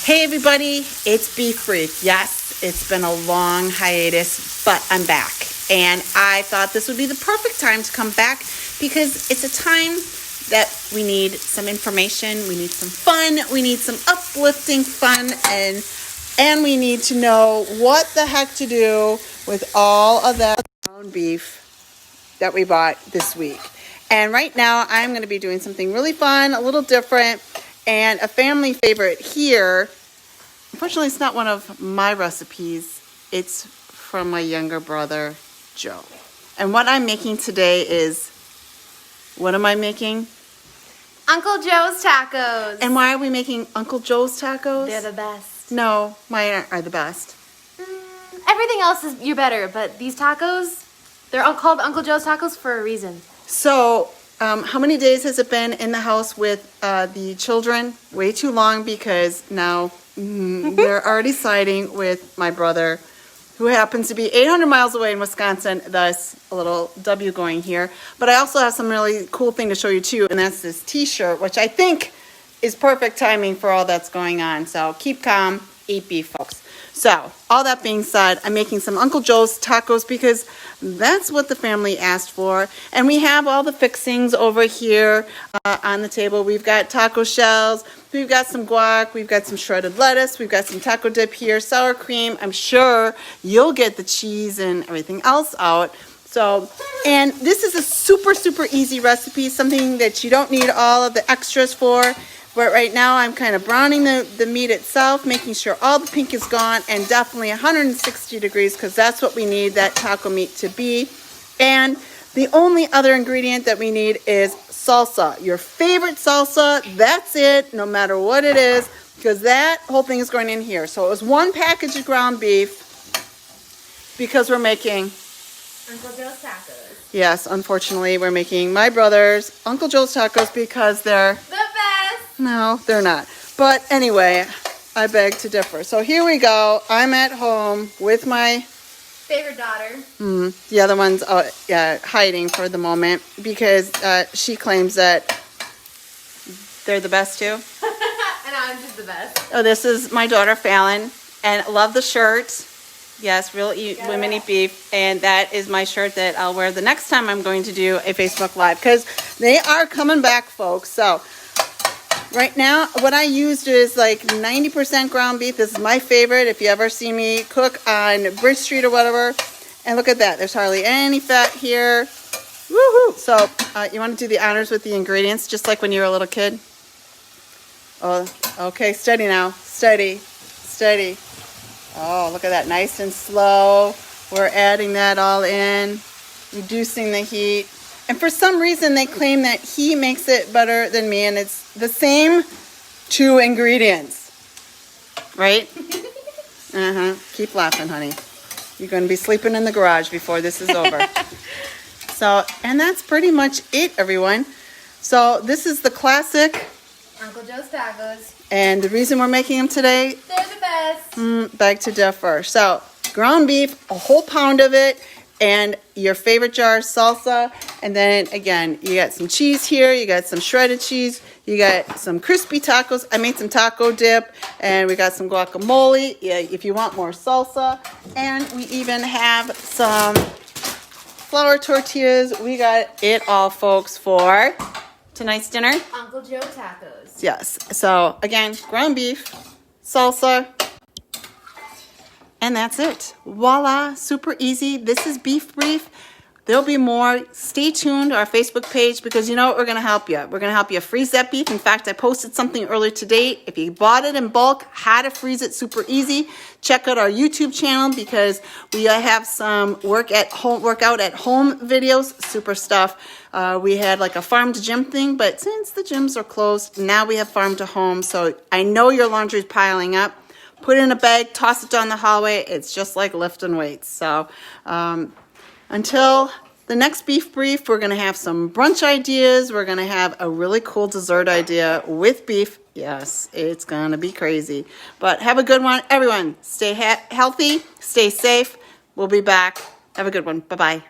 Hey everybody, it's Beef Brief. Yes, it's been a long hiatus, but I'm back. And I thought this would be the perfect time to come back because it's a time that we need some information, we need some fun, we need some uplifting fun, and we need to know what the heck to do with all of that ground beef that we bought this week. And right now I'm going to be doing something really fun, a little different, and a family favorite here. Unfortunately, it's not one of my recipes. It's from my younger brother, Joe. And what I'm making today is, what am I making? Uncle Joe's tacos. And why are we making Uncle Joe's tacos? They're the best. No, mine are the best. Everything else is you're better, but these tacos, they're all called Uncle Joe's tacos for a reason. So, how many days has it been in the house with the children? Way too long because now we're already siding with my brother, who happens to be 800 miles away in Wisconsin, thus a little W going here. But I also have some really cool thing to show you too, and that's this t-shirt, which I think is perfect timing for all that's going on. So keep calm, eat beef, folks. So all that being said, I'm making some Uncle Joe's tacos because that's what the family asked for. And we have all the fixings over here on the table. We've got taco shells, we've got some guac, we've got some shredded lettuce, we've got some taco dip here, sour cream. I'm sure you'll get the cheese and everything else out. So, and this is a super, super easy recipe, something that you don't need all of the extras for. But right now I'm kind of browning the meat itself, making sure all the pink is gone, and definitely 160 degrees because that's what we need that taco meat to be. And the only other ingredient that we need is salsa. Your favorite salsa, that's it, no matter what it is, because that whole thing is going in here. So it was one package of ground beef because we're making Uncle Joe's tacos. Yes, unfortunately, we're making my brother's Uncle Joe's tacos because they're The best. No, they're not. But anyway, I beg to differ. So here we go. I'm at home with my Favorite daughter. the other one's hiding for the moment because she claims that they're the best too. And I'm just the best. Oh, this is my daughter Fallon, and love the shirt. Yes, women eat beef, and that is my shirt that I'll wear the next time I'm going to do a Facebook Live because they are coming back, folks. So right now, what I used is like 90% ground beef. This is my favorite. If you ever see me cook on Bridge Street or whatever, and look at that. There's hardly any fat here. Woohoo! So you want to do the honors with the ingredients, just like when you were a little kid. Oh, okay. Steady now. Steady. Steady. Oh, look at that. Nice and slow. We're adding that all in, reducing the heat. And for some reason, they claim that he makes it better than me, and it's the same two ingredients. Right? Keep laughing, honey. You're going to be sleeping in the garage before this is over. So, and that's pretty much it, everyone. So this is the classic Uncle Joe's tacos. and the reason we're making them today, They're the best. beg to differ. So, ground beef, a whole pound of it, and your favorite jar of salsa. And then, again, you got some cheese here, you got some shredded cheese, you got some crispy tacos. I made some taco dip, and we got some guacamole, if you want more salsa. And we even have some flour tortillas. We got it all, folks, for tonight's dinner. Uncle Joe tacos. Yes. So again, ground beef, salsa, and that's it. Voila, super easy. This is Beef Brief. There'll be more. Stay tuned to our Facebook page because you know what, we're going to help you. We're going to help you freeze that beef. In fact, I posted something earlier today. If you bought it in bulk, how to freeze it super easy. Check out our YouTube channel because we have some workout at home videos, super stuff. We had like a farm to gym thing, but since the gyms are closed, now we have farm to home. So I know your laundry is piling up. Put it in a bag, toss it down the hallway. It's just like lifting weights. So until the next Beef Brief, we're going to have some brunch ideas. We're going to have a really cool dessert idea with beef. Yes, it's going to be crazy. But have a good one. Everyone, stay healthy, stay safe. We'll be back. Have a good one. Bye-bye.